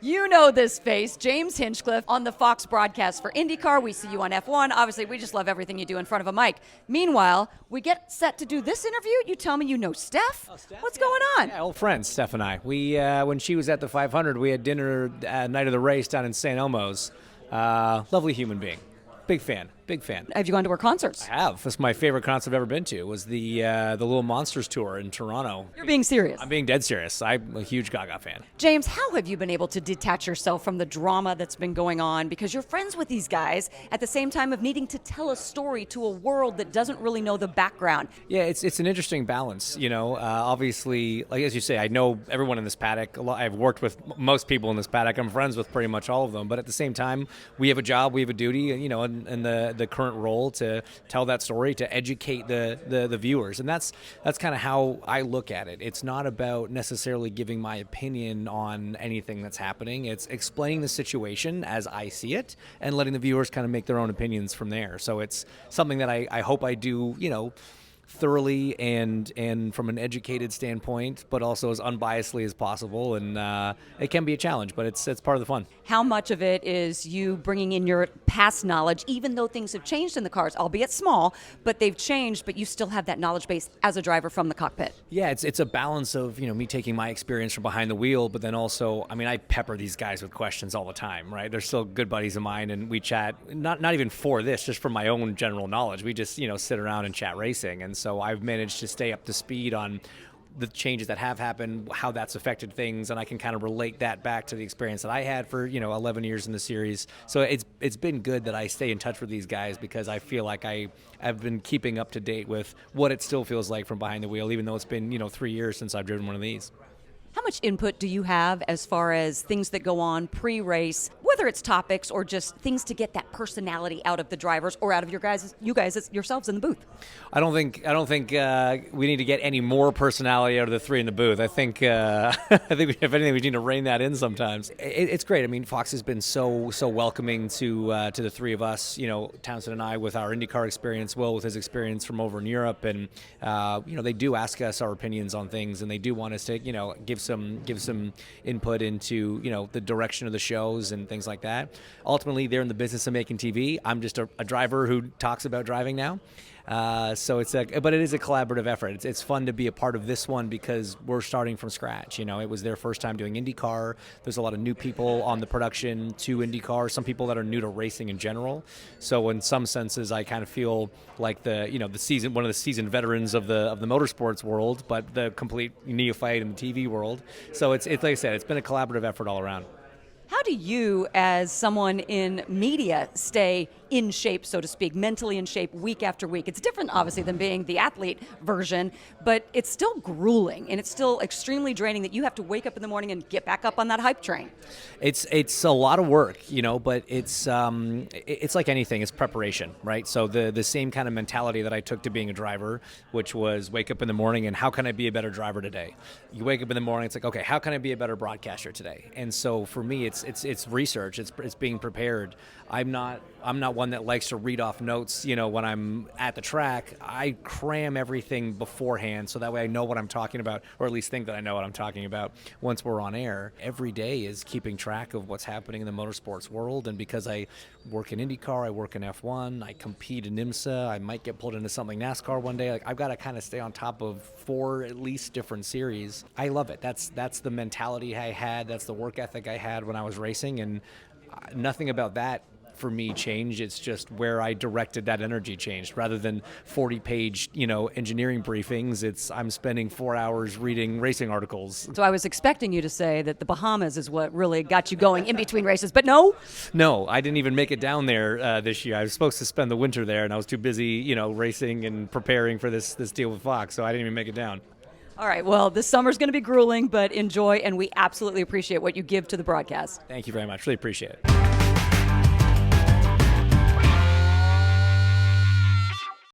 You know this face, James Hinchcliffe, on the Fox broadcast for IndyCar. We see you on F1. Obviously, we just love everything you do in front of a mic. Meanwhile, we get set to do this interview. You tell me you know Steph? Steph? What's going on? Yeah, old friends, Steph and I. We, when she was at the 500, we had dinner night of the race down in St. Elmo's. Lovely human being. Big fan. Have you gone to her concerts? I have. That's my favorite concert I've ever been to. Was the Little Monsters tour in Toronto. You're being serious. I'm being dead serious. I'm a huge Gaga fan. James, how have you been able to detach yourself from the drama that's been going on? Because you're friends with these guys at the same time of needing to tell a story to a world that doesn't really know the background. Yeah, it's an interesting balance. You know, obviously, like as you say, I know everyone in this paddock. I've worked with most people in this paddock. I'm friends with pretty much all of them. But at the same time, we have a job, we have a duty, you know, and the current role to tell that story, to educate the viewers. And that's kind of how I look at it. It's not about necessarily giving my opinion on anything that's happening. It's explaining the situation as I see it and letting the viewers kind of make their own opinions from there. So it's something that I hope I do, you know, thoroughly and from an educated standpoint, but also as unbiasedly as possible. And it can be a challenge, but it's part of the fun. How much of it is you bringing in your past knowledge, even though things have changed in the cars, albeit small, but they've changed, but you still have that knowledge base as a driver from the cockpit? Yeah, it's a balance of, you know, me taking my experience from behind the wheel, but then also, I mean, I pepper these guys with questions all the time, right? They're still good buddies of mine, and we chat, not even for this, just for my own general knowledge. We just, you know, sit around and chat racing. And so I've managed to stay up to speed on the changes that have happened, how that's affected things, and I can kind of relate that back to the experience that I had for, you know, 11 years in the series. So it's been good that I stay in touch with these guys because I feel like I've been keeping up to date with what it still feels like from behind the wheel, even though it's been, you know, 3 years since I've driven one of these. How much input do you have as far as things that go on pre-race, whether it's topics or just things to get that personality out of the drivers or out of you guys yourselves in the booth? I don't think we need to get any more personality out of the three in the booth. I think if anything, we need to rein that in sometimes. It's great. I mean, Fox has been so welcoming to the three of us. You know, Townsend and I with our IndyCar experience, Will with his experience from over in Europe, and you know, they do ask us our opinions on things, and they do want us to, you know, give some input into, you know, the direction of the shows and things like that. Ultimately, they're in the business of making TV. I'm just a driver who talks about driving now. So but it is a collaborative effort. It's fun to be a part of this one because we're starting from scratch. You know, it was their first time doing IndyCar. There's a lot of new people on the production to IndyCar. Some people that are new to racing in general. So in some senses, I kind of feel like one of the seasoned veterans of the motorsports world, but the complete neophyte in the TV world. So it's like I said, it's been a collaborative effort all around. How do you, as someone in media, stay in shape, so to speak, mentally in shape week after week? It's different, obviously, than being the athlete version, but it's still grueling, and it's still extremely draining that you have to wake up in the morning and get back up on that hype train. It's a lot of work, you know, but it's like anything. It's preparation, right? So the same kind of mentality that I took to being a driver, which was wake up in the morning and how can I be a better driver today? You wake up in the morning, it's like, okay, how can I be a better broadcaster today? And so for me, it's research. It's being prepared. I'm not one that likes to read off notes, you know, when I'm at the track. I cram everything beforehand so that way I know what I'm talking about, or at least think that I know what I'm talking about once we're on air. Every day is keeping track of what's happening in the motorsports world, and because I work in IndyCar, I work in F1, I compete in IMSA, I might get pulled into something NASCAR one day. Like, I've got to kind of stay on top of 4 at least different series. I love it. That's the mentality I had. That's the work ethic I had when I was racing, and nothing about that for me changed. It's just where I directed that energy changed. Rather than 40-page, you know, engineering briefings, I'm spending 4 hours reading racing articles. So I was expecting you to say that the Bahamas is what really got you going in between races, but no? No, I didn't even make it down there this year. I was supposed to spend the winter there, and I was too busy, you know, racing and preparing for this deal with Fox, so I didn't even make it down. All right, well, this summer's going to be grueling, but enjoy, and we absolutely appreciate what you give to the broadcast. Thank you very much. Really appreciate it.